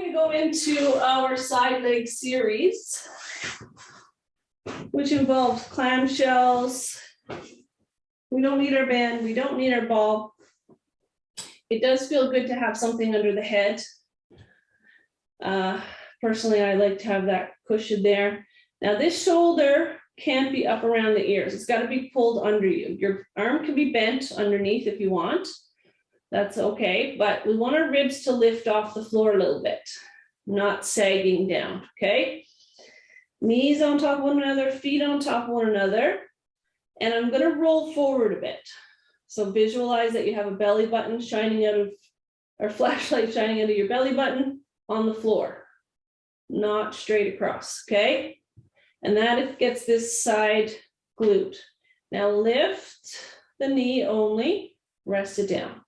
going to go into our side leg series, which involves clamshells. We don't need our band, we don't need our ball. It does feel good to have something under the head. Personally, I like to have that cushion there. Now this shoulder can't be up around the ears. It's got to be pulled under you. Your arm can be bent underneath if you want. That's okay, but we want our ribs to lift off the floor a little bit, not sagging down, okay? Knees on top of one another, feet on top of one another. And I'm going to roll forward a bit. So visualize that you have a belly button shining out of, or flashlight shining out of your belly button on the floor, not straight across, okay? And that gets this side glute. Now lift the knee only, rest it down.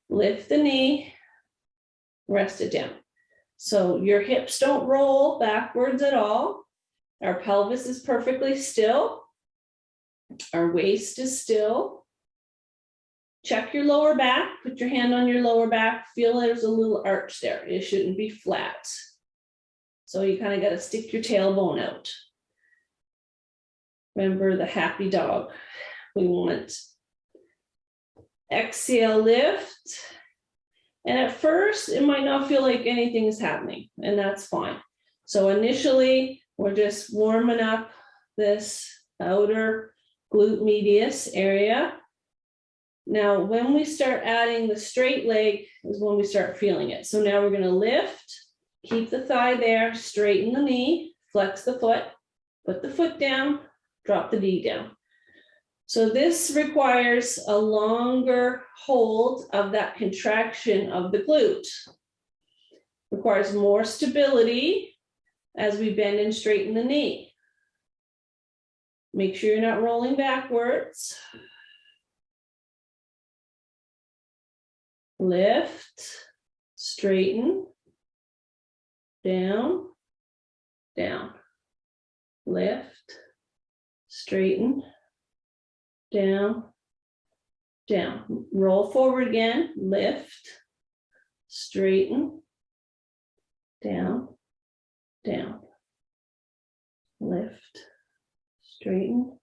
Lift the knee, rest it down. So your hips don't roll backwards at all. Our pelvis is perfectly still. Our waist is still. Check your lower back, put your hand on your lower back, feel there's a little arch there. It shouldn't be flat. So you kind of got to stick your tailbone out. Remember the happy dog. We want exhale, lift. And at first, it might not feel like anything is happening, and that's fine. So initially, we're just warming up this outer glute medius area. Now, when we start adding the straight leg is when we start feeling it. So now we're going to lift, keep the thigh there, straighten the knee, flex the foot, put the foot down, drop the knee down. So this requires a longer hold of that contraction of the glute. Requires more stability as we bend and straighten the knee. Make sure you're not rolling backwards. Lift, straighten, down, down. Lift, straighten, down, down. Roll forward again, lift, straighten, down, down. Lift, straighten.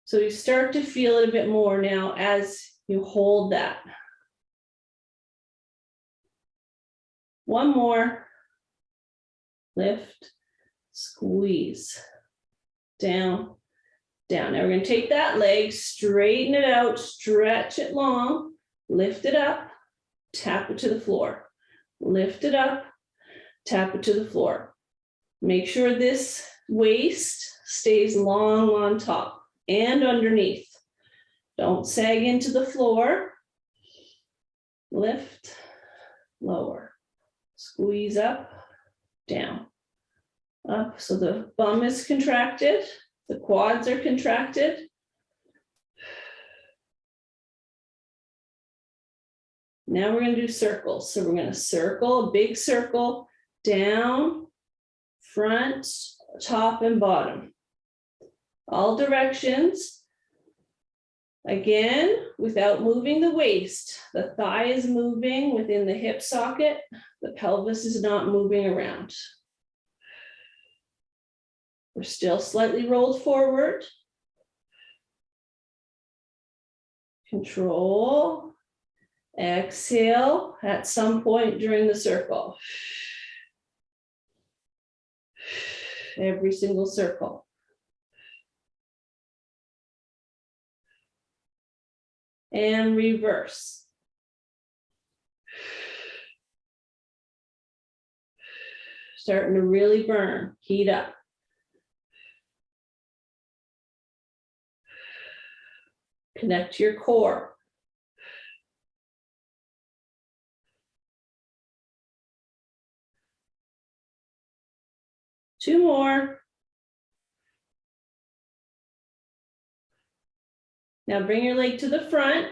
So you start to feel it a bit more now as you hold that. One more. Lift, squeeze, down, down. Now we're going to take that leg, straighten it out, stretch it long, lift it up, tap it to the floor. Lift it up, tap it to the floor. Make sure this waist stays long on top and underneath. Don't sag into the floor. Lift, lower, squeeze up, down, up. So the bum is contracted, the quads are contracted. Now we're going to do circles. So we're going to circle, a big circle, down, front, top, and bottom. All directions. Again, without moving the waist. The thigh is moving within the hip socket. The pelvis is not moving around. We're still slightly rolled forward. Control. Exhale at some point during the circle. Every single circle. And reverse. Starting to really burn, heat up. Connect to your core. Two more. Now bring your leg to the front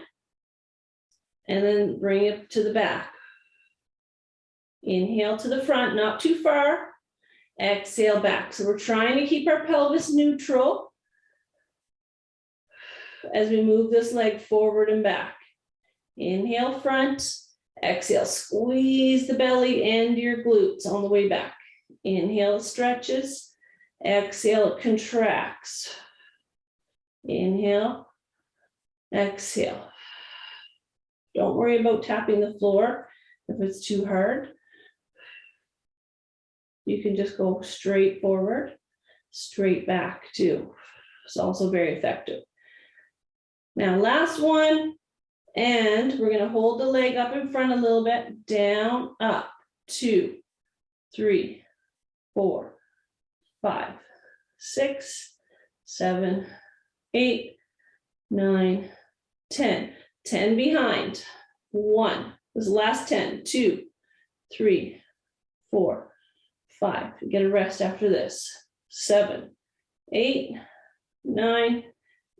and then bring it to the back. Inhale to the front, not too far. Exhale back. So we're trying to keep our pelvis neutral as we move this leg forward and back. Inhale front, Exhale, squeeze the belly and your glutes on the way back. Inhale, it stretches. Exhale, it contracts. Inhale, exhale. Don't worry about tapping the floor if it's too hard. You can just go straight forward, straight back too. It's also very effective. Now, last one, and we're going to hold the leg up in front a little bit, down, up, 2, 3, 4, 5, 6, 7, 8, 9, 10. 10 behind. 1. This is the last 10. 2, 3, 4, 5. Get a rest after this. 7, 8, 9,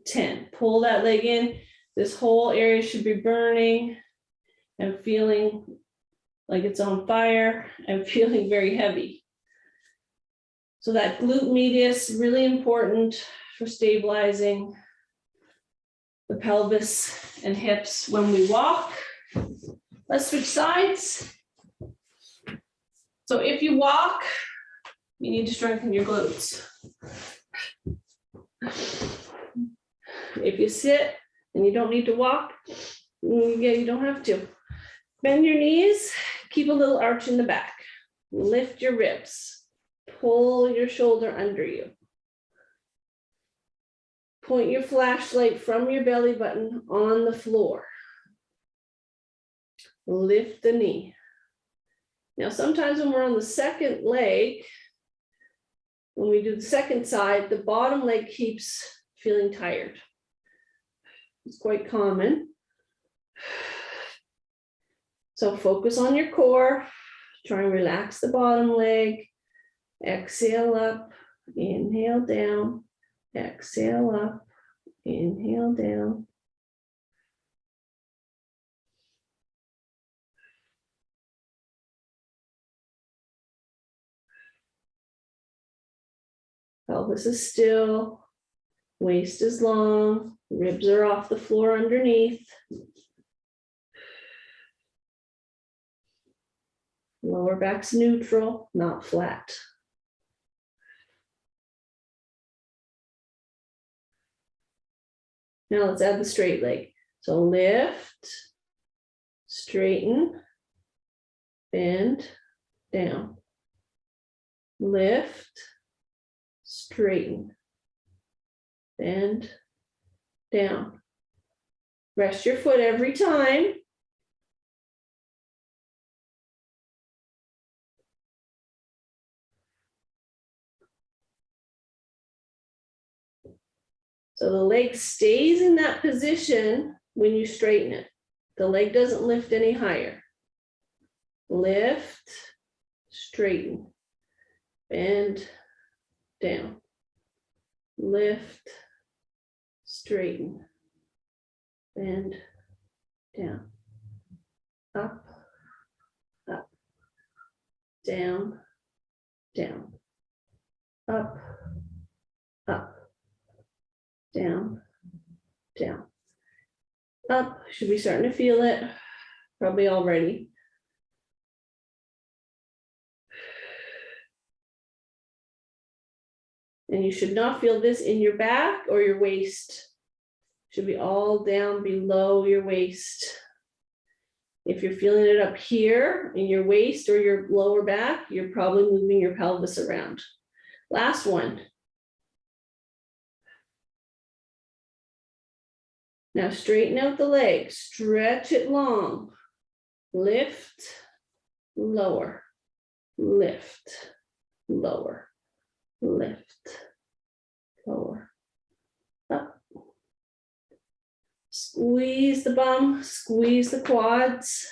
10. Pull that leg in. This whole area should be burning and feeling like it's on fire and feeling very heavy. So that glute medius is really important for stabilizing the pelvis and hips when we walk. Let's switch sides. So if you walk, you need to strengthen your glutes. If you sit and you don't need to walk, you don't have to. Bend your knees, keep a little arch in the back. Lift your ribs. Pull your shoulder under you. Point your flashlight from your belly button on the floor. Lift the knee. Now, sometimes when we're on the second leg, when we do the second side, the bottom leg keeps feeling tired. It's quite common. So focus on your core. Try and relax the bottom leg. Exhale up, inhale down. Exhale up, inhale down. Pelvis is still, waist is long, ribs are off the floor underneath. Lower back's neutral, not flat. Now let's add the straight leg. So lift, straighten, bend, down. Lift, straighten, bend, down. Rest your foot every time. So the leg stays in that position when you straighten it. The leg doesn't lift any higher. Lift, straighten, bend, down. Lift, straighten, bend, down. Up, up, down, down. Up, up. Down, down, up. Should be starting to feel it, probably already. And you should not feel this in your back or your waist. Should be all down below your waist. If you're feeling it up here in your waist or your lower back, you're probably moving your pelvis around. Last one. Now straighten out the leg, stretch it long, lift, lower, lift, lower, lift, lower, up. Squeeze the bum, squeeze the quads.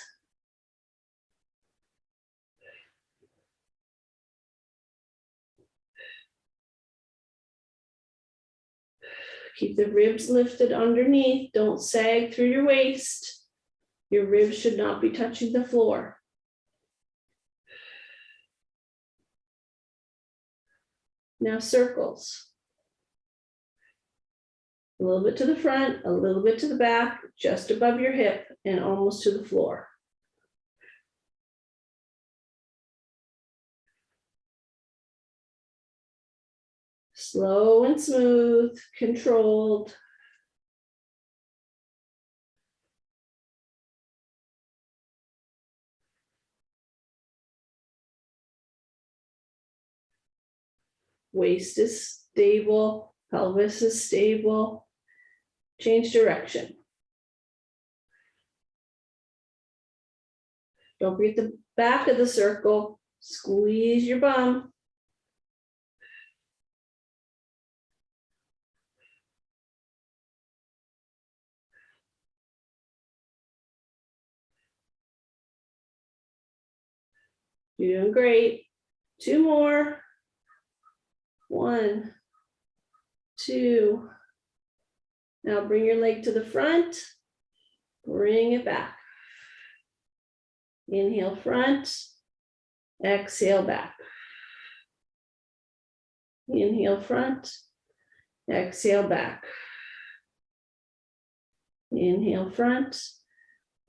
Keep the ribs lifted underneath. Don't sag through your waist. Your ribs should not be touching the floor. Now circles. A little bit to the front, a little bit to the back, just above your hip and almost to the floor. Slow and smooth, controlled. Waist is stable, pelvis is stable. Change direction. Don't forget the back of the circle. Squeeze your bum. You're doing great. 2 more. 1, 2. Now bring your leg to the front. Bring it back. Inhale front. Exhale back. Inhale front. Exhale back. Inhale front.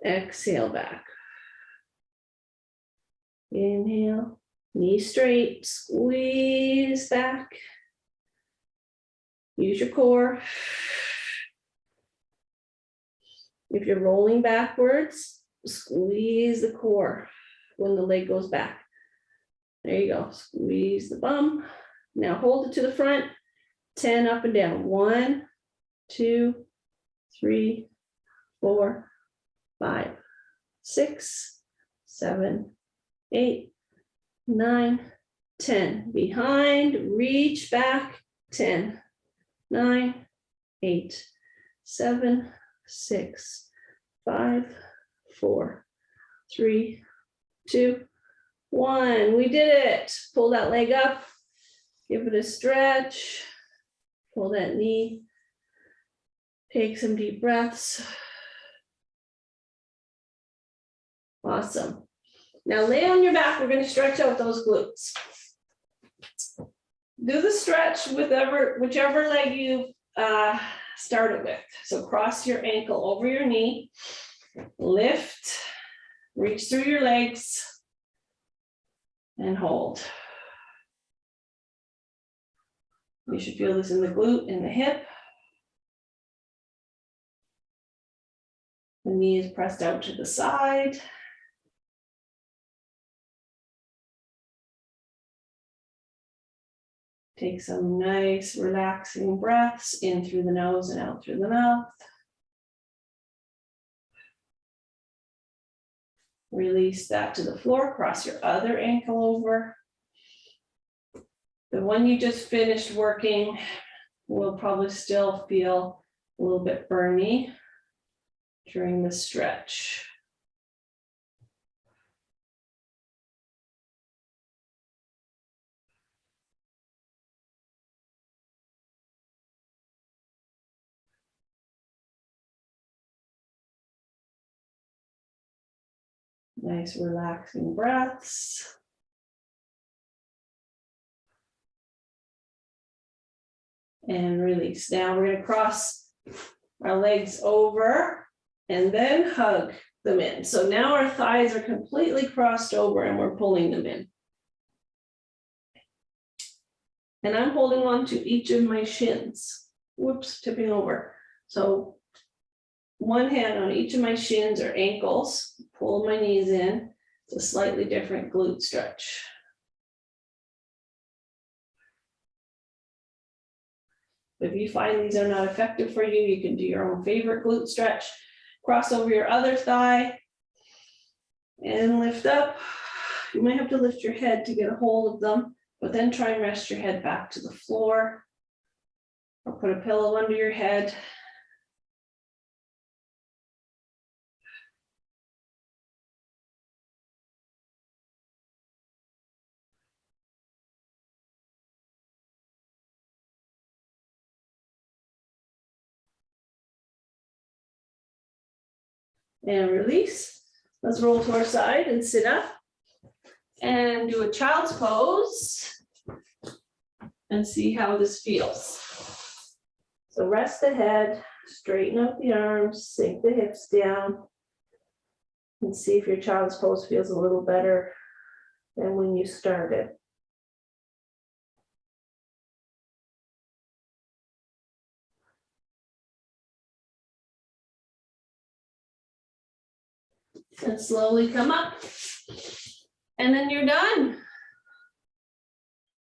Exhale back. Inhale. Knee straight. Squeeze back. Use your core. If you're rolling backwards, squeeze the core when the leg goes back. There you go. Squeeze the bum. Now hold it to the front. 10 up and down. 1, 2, 3, 4, 5, 6, 7, 8, 9, 10. Behind, reach back. 10, 9, 8, 7, 6, 5, 4, 3, 2, 1. We did it. Pull that leg up. Give it a stretch. Pull that knee. Take some deep breaths. Awesome. Now lay on your back. We're going to stretch out those glutes. Do the stretch with whichever leg you started with. So cross your ankle over your knee. Lift. Reach through your legs. And hold. You should feel this in the glute and the hip. The knee is pressed out to the side. Take some nice relaxing breaths in through the nose and out through the mouth. Release that to the floor. Cross your other ankle over. The one you just finished working will probably still feel a little bit burny during the stretch. Nice relaxing breaths. And release. Now we're going to cross our legs over and then hug them in. So now our thighs are completely crossed over and we're pulling them in. And I'm holding on to each of my shins. Whoops, tipping over. So one hand on each of my shins or ankles, pull my knees in. It's a slightly different glute stretch. If you find these are not effective for you, you can do your own favorite glute stretch. Cross over your other thigh and lift up. You might have to lift your head to get a hold of them, but then try and rest your head back to the floor or put a pillow under your head. And release. Let's roll to our side and sit up and do a child's pose and see how this feels. So rest the head, straighten out the arms, sink the hips down, and see if your child's pose feels a little better than when you started. And slowly come up. And then you're done.